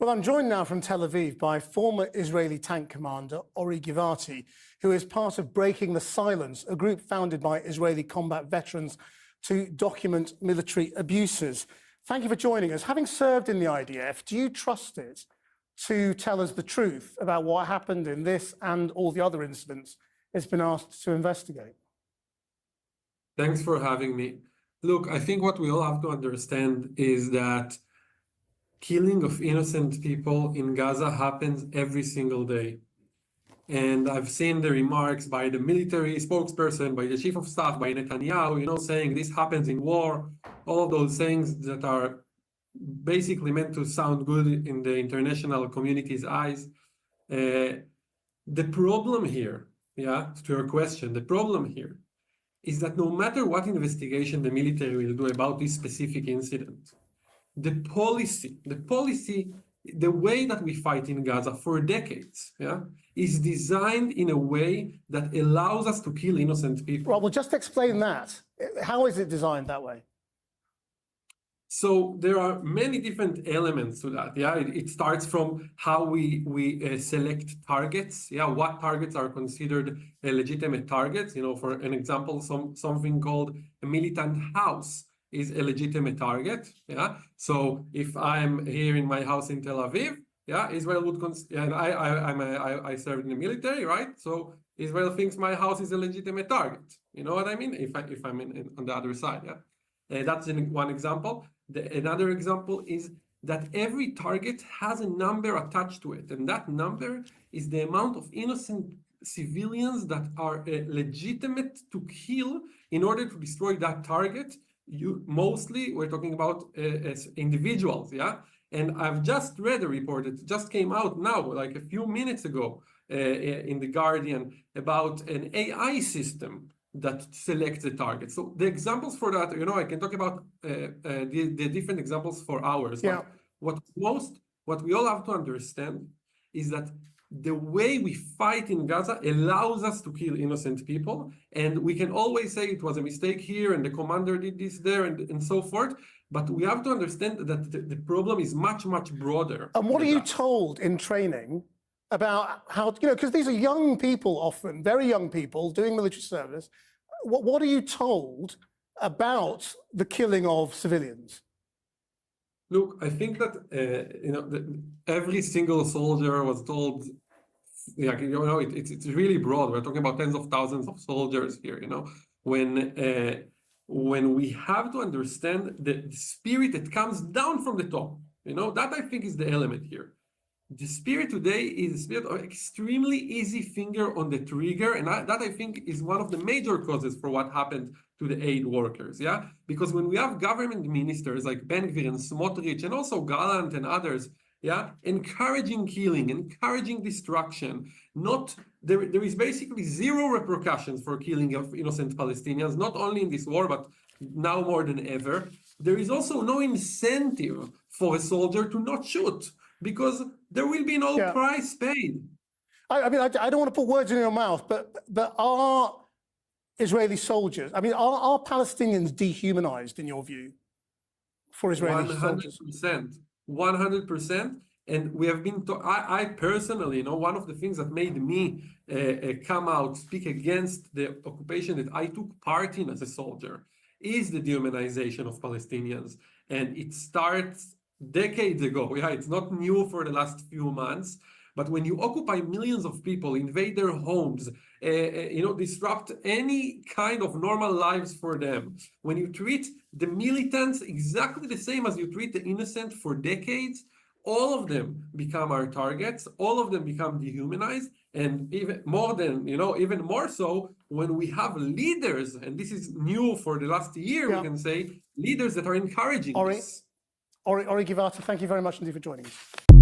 Well, I'm joined now from Tel Aviv by former Israeli tank commander Ori Givati, who is part of Breaking the Silence, a group founded by Israeli combat veterans to document military abuses. Thank you for joining us. Having served in the IDF, do you trust it to tell us the truth about what happened in this and all the other incidents it's been asked to investigate? Thanks for having me. Look, I think what we all have to understand is that killing of innocent people in Gaza happens every single day. And I've seen the remarks by the military spokesperson, by the chief of staff, by Netanyahu, saying this happens in war, all of those things that are basically meant to sound good in the international community's eyes. The problem here, to your question, the problem here is that no matter what investigation the military will do about this specific incident, the way that we fight in Gaza for decades, is designed in a way that allows us to kill innocent people. Well, just explain that. How is it designed that way? So there are many different elements to that. It starts from how we select targets. What targets are considered legitimate targets? For an example, something called a militant house is a legitimate target. So if I'm here in my house in Tel Aviv, Israel would and I served in the military, right? So Israel thinks my house is a legitimate target. You know what I mean? If I'm on the other side, that's one example. Another example is that every target has a number attached to it, and that number is the amount of innocent civilians that are legitimate to kill in order to destroy that target. Mostly we're talking about as individuals, and I've just read a report that just came out now, like a few minutes ago, in The Guardian, about an AI system that selects the target. So the examples for that, I can talk about the different examples for hours. But what we all have to understand is that the way we fight in Gaza allows us to kill innocent people, and we can always say it was a mistake here and the commander did this there and so forth, but we have to understand that the problem is much, much broader. And what are you told in training about how, because these are young people often, very young people doing military service. What are you told about the killing of civilians? Look, I think that every single soldier was told, it's really broad. We're talking about tens of thousands of soldiers here. When we have to understand the spirit that comes down from the top, that I think is the element here. The spirit today is a spirit of extremely easy finger on the trigger, and that I think is one of the major causes for what happened to the aid workers, Because when we have government ministers like Ben Gvir and Smotrich, and also Gallant and others, encouraging killing, encouraging destruction, there is basically zero repercussions for killing of innocent Palestinians, not only in this war, but now more than ever. There is also no incentive for a soldier to not shoot, because there will be no price paid. I don't want to put words in your mouth, but are Israeli soldiers, are Palestinians dehumanized in your view for Israeli soldiers? 100%. And we have been, I personally, one of the things that made me come out, speak against the occupation that I took part in as a soldier is the dehumanization of Palestinians. And it starts decades ago. It's not new for the last few months. But when you occupy millions of people, invade their homes, disrupt any kind of normal lives for them, when you treat the militants exactly the same as you treat the innocent for decades, all of them become our targets, all of them become dehumanized, and even more so when we have leaders, and this is new for the last year, we can say, leaders that are encouraging this. Ori Givati, thank you very much indeed for joining us.